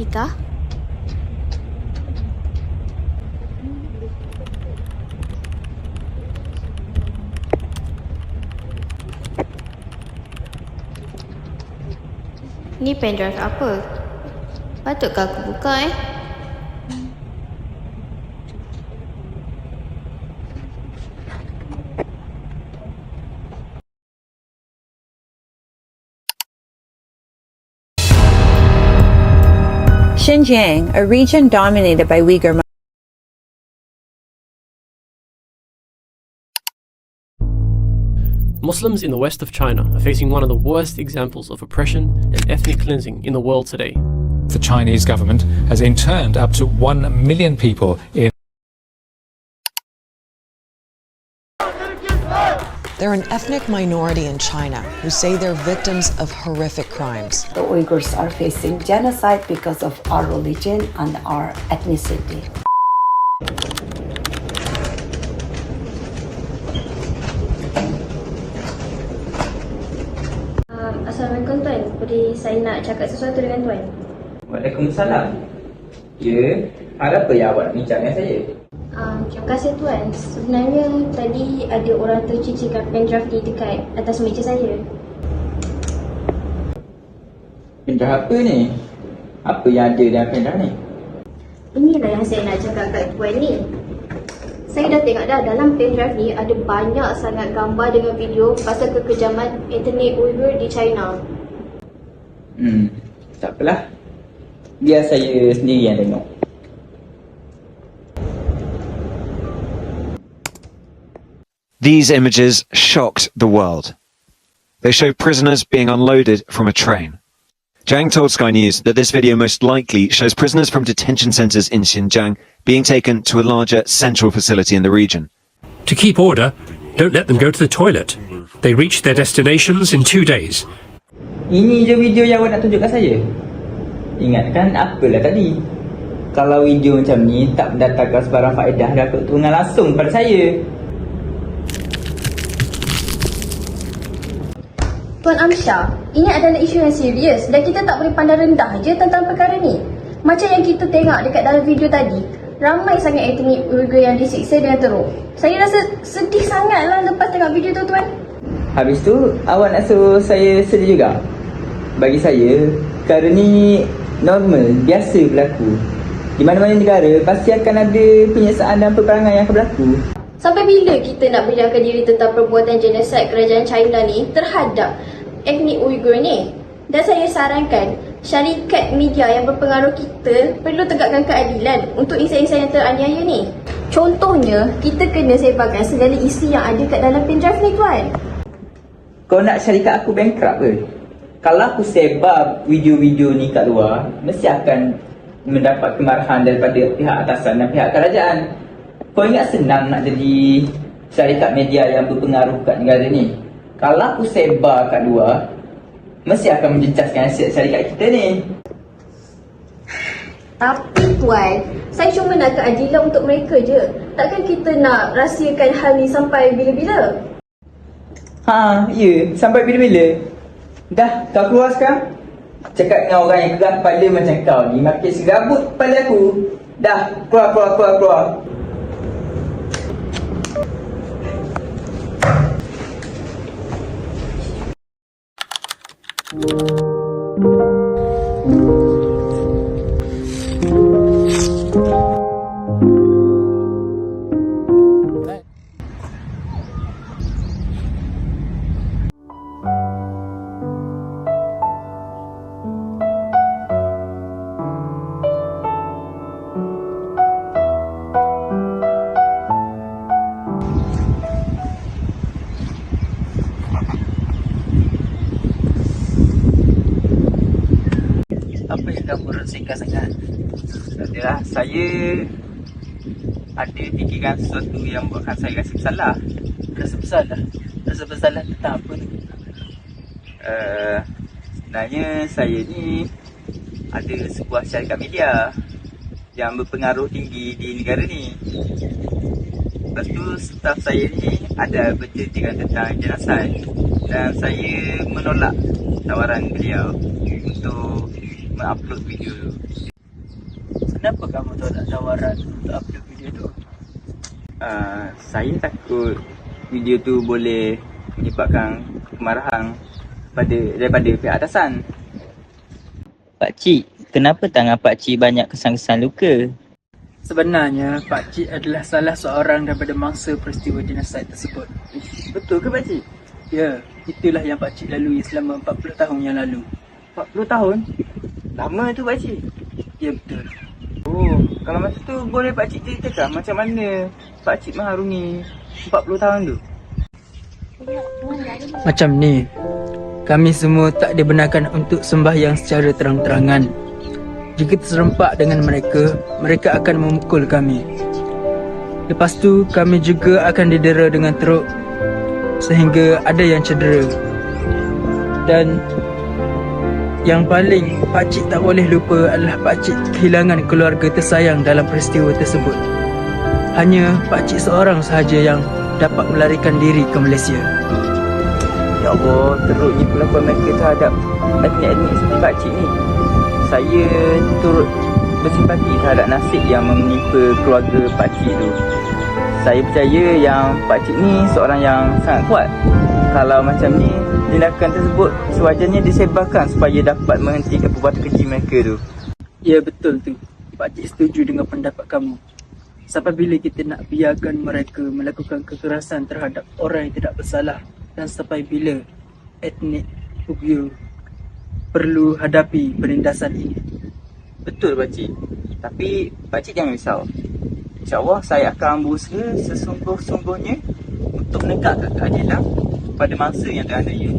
Pita? Ni pendrive apa? Patutkah aku buka Xinjiang, a region dominated by Uyghur Muslims in the west of China are facing one of the worst examples of oppression and ethnic cleansing in the world today. The Chinese government has interned up to 1 million people in. They're an ethnic minority in China who say they're victims of horrific crimes. The Uyghurs are facing genocide because of our religion and our ethnicity. Assalamualaikum Tuan. Saya nak cakap sesuatu dengan Tuan. Waalaikumsalam. Ya, ada apa yang awak bincang dengan saya? Terima kasih Tuan. Sebenarnya tadi ada orang tercicirkan pendrive ni dekat atas meja saya. Pendrive apa ni? Apa yang ada dalam pendrive ni? Inilah yang saya nak cakap kat Tuan ni. Saya dah tengok dah dalam pendrive ni ada banyak sangat gambar dengan video pasal kekejaman etnik Uyghur di China. Tak apalah. Biar saya sendiri yang tengok. These images shocked the world. They show prisoners being unloaded from a train. Zhang told Sky News that this video most likely shows prisoners from detention centres in Xinjiang being taken to a larger central facility in the region. To keep order, don't let them go to the toilet. They reach their destinations in 2 days. Ini je video yang awak nak tunjukkan saya? Ingatkan apalah tadi. Kalau video macam ni tak mendatangkan sebarang faedah, dapat keuntungan langsung pada saya. Tuan Amsyar, ini adalah isu yang serius dan kita tak boleh pandang rendah je tentang perkara ni. Macam yang kita tengok dekat dalam video tadi, ramai sangat etnik Uyghur yang disiksa dengan teruk. Saya rasa sedih sangatlah lepas tengok video tu Tuan. Habis tu, awak nak suruh saya sedih juga? Bagi saya, perkara ni normal, biasa berlaku. Di mana-mana negara, pasti akan ada penyiksaan dan peperangan yang akan berlaku. Sampai bila kita nak berdiamkan diri tentang perbuatan genosid kerajaan China ni terhadap etnik Uyghur ni? Dan saya sarankan syarikat media yang berpengaruh kita perlu tegakkan keadilan untuk insan-insan yang teraniaya ni. Contohnya, kita kena sebarkan segala isi yang ada kat dalam pendrive ni Tuan. Kau nak syarikat aku bankrupt ke? Kalau aku sebar video-video ni kat luar, mesti akan mendapat kemarahan daripada pihak atasan dan pihak kerajaan. Kau ingat senang nak jadi syarikat media yang berpengaruh kat negara ni? Kalau aku sebar kat luar, mesti akan menjejaskan aset syarikat kita ni. Tapi Tuan, saya cuma nak keadilan untuk mereka je. Takkan kita nak rahsiakan hal ni sampai bila-bila? Ya, sampai bila-bila? Dah, kau keluar sekarang? Cakap dengan orang yang gerak kepala macam kau ni, makin serabut kepala aku. Dah, keluar. tegar sangat. Tak adalah, saya ada fikiran sesuatu yang buatkan saya rasa bersalah. Rasa bersalah. Rasa bersalah tentang apa ni? Sebenarnya saya ni ada sebuah syarikat media yang berpengaruh tinggi di negara ni. Lepas tu staf saya ni ada berceritakan tentang jenazah, dan saya menolak tawaran beliau untuk mengupload video tu. Kenapa kamu tolak tawaran untuk upload video tu? Saya takut video tu boleh menyebabkan kemarahan daripada pihak atasan. Pakcik, kenapa tangan pakcik banyak kesan-kesan luka? Sebenarnya, Pakcik adalah salah seorang daripada mangsa peristiwa genosid tersebut. Betul ke Pakcik? Ya, itulah yang Pakcik lalui selama 40 tahun yang lalu. 40 tahun? Lama tu Pakcik? Ya, betul. Oh, kalau masa tu boleh Pakcik ceritakan macam mana Pakcik mengharungi 40 tahun tu? Macam ni, kami semua tak dibenarkan untuk sembahyang secara terang-terangan. Jika terserempak dengan mereka, mereka akan memukul kami. Lepas tu, kami juga akan didera dengan teruk sehingga ada yang cedera. Dan yang paling Pakcik tak boleh lupa adalah Pakcik kehilangan keluarga tersayang dalam peristiwa tersebut. Hanya Pakcik seorang sahaja yang dapat melarikan diri ke Malaysia. Ya Allah, teruknya perlakuan mereka terhadap etnik-etnik seperti Pakcik ni. Saya turut bersimpati terhadap nasib yang menimpa keluarga Pakcik tu. Saya percaya yang Pakcik ni seorang yang sangat kuat. Kalau macam ni, tindakan tersebut sewajarnya disebarkan supaya dapat menghentikan perbuatan keji mereka tu. Ya, betul tu. Pakcik setuju dengan pendapat kamu. Sampai bila kita nak biarkan mereka melakukan kekerasan terhadap orang yang tidak bersalah, dan sampai bila etnik Uyghur perlu hadapi penindasan ini? Betul Pakcik. Tapi Pakcik jangan risau. InsyaAllah saya akan berusaha sesungguh-sungguhnya untuk menegakkan keadilan pada mangsa yang teraniaya.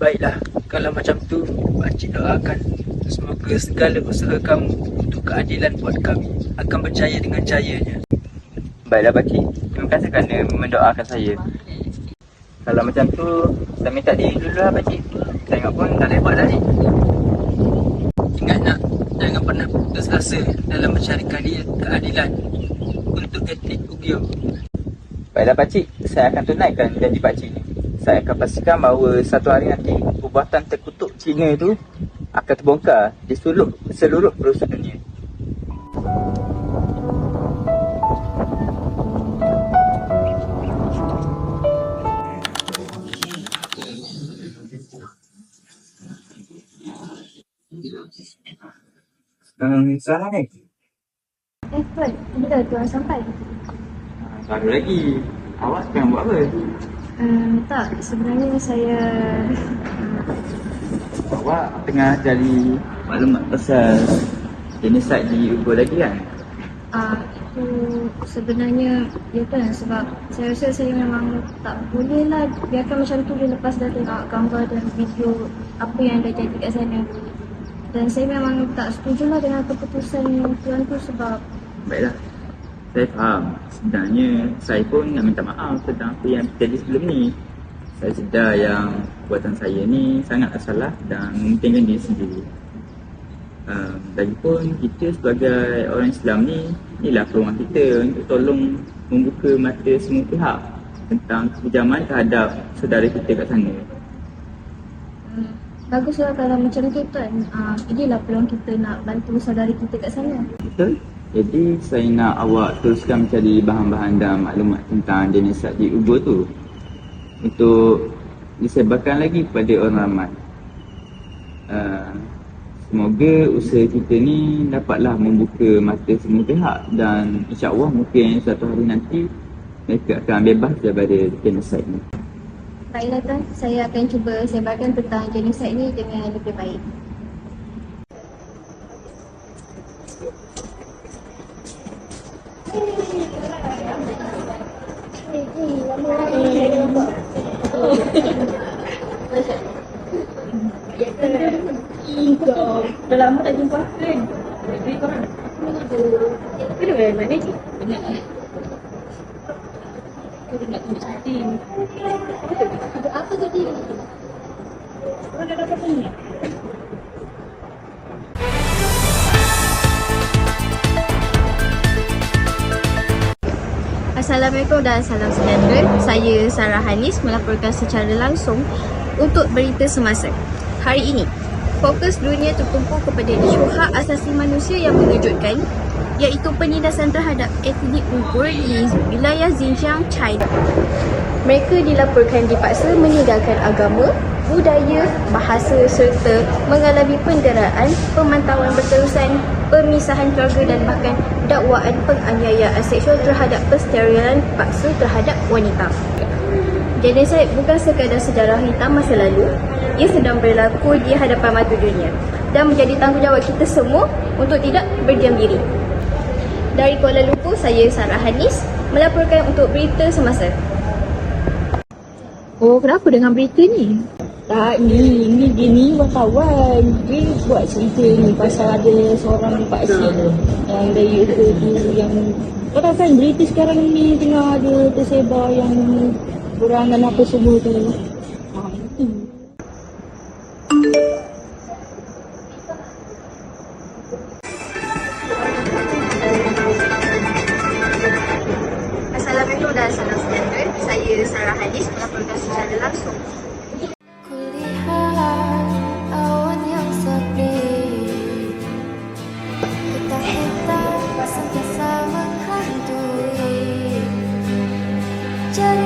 Baiklah, kalau macam tu, Pakcik doakan semoga segala usaha kamu untuk keadilan buat kami akan berjaya dengan jayanya. Baiklah Pakcik, terima kasih kerana mendoakan saya. Kalau macam tu, saya minta diri dulu lah Pakcik. Saya ingat pun tak boleh buat dah ni. Ingat nak, jangan pernah putus asa dalam mencari keadilan untuk etnik Uyghur. Baiklah Pakcik, saya akan tunaikan janji Pakcik ni. Saya akan pastikan bahawa satu hari nanti perbuatan terkutuk Cina itu akan terbongkar di seluruh penjuru dunia. Salah ni? Fern, bila tuan sampai? Baru lagi. Awak sekarang buat apa? Tak, sebenarnya saya... Awak tengah cari maklumat pasal genosid di Uyghur lagi kan? Itu sebenarnya ya kan, sebab saya rasa saya memang tak boleh lah biarkan macam tu dia lepas dah tengok gambar dan video apa yang dah jadi kat sana. Dan saya memang tak setuju lah dengan keputusan tuan tu sebab... Baiklah, saya faham. Sebenarnya saya pun nak minta maaf tentang apa yang terjadi sebelum ni. Saya sedar yang perbuatan saya ni sangat salah dan mementingkan diri sendiri. Lagipun kita sebagai orang Islam ni, inilah peluang kita untuk tolong membuka mata semua pihak tentang kekejaman terhadap saudara kita kat sana. Baguslah kalau macam tu tuan. Inilah peluang kita nak bantu saudara kita kat sana. Betul? Jadi saya nak awak teruskan mencari bahan-bahan dan maklumat tentang genosid di Uyghur tu untuk disebarkan lagi kepada orang ramai. Semoga usaha kita ni dapatlah membuka mata semua pihak dan insya-Allah mungkin suatu hari nanti mereka akan bebas daripada genosid ni. Baiklah tuan, saya akan cuba sebarkan tentang genosid ni dengan lebih baik. Dah lama tak jumpa. Kau dari mana je? Apa tadi? Kau dah dapat tanya? Assalamualaikum dan salam sejahtera. Saya Sarah Hanis melaporkan secara langsung untuk berita semasa. Hari ini, fokus dunia tertumpu kepada isu hak asasi manusia yang mengejutkan, iaitu penindasan terhadap etnik Uyghur di wilayah Xinjiang, China. Mereka dilaporkan dipaksa meninggalkan agama, budaya, bahasa serta mengalami penderaan, pemantauan berterusan, pemisahan keluarga dan bahkan dakwaan penganiayaan seksual terhadap persterilan paksa terhadap wanita. Genosid bukan sekadar sejarah hitam masa lalu, ia sedang berlaku di hadapan mata dunia dan menjadi tanggungjawab kita semua untuk tidak berdiam diri. Dari Kuala Lumpur, saya Sarah Hanis melaporkan untuk berita semasa. Oh, kenapa dengan berita ni? Tak, ni dia ni wartawan. Dia buat cerita ni pasal ada seorang pakcik yang dari UK tu yang kau tahu kan berita sekarang ni tengah ada tersebar yang kurangan apa semua tu. Itu. Assalamualaikum dan salam sejahtera. Saya Sarah Hanis melaporkan secara langsung. Kulihat awan yang sepi, ketakutan sentiasa menghantui. Jadi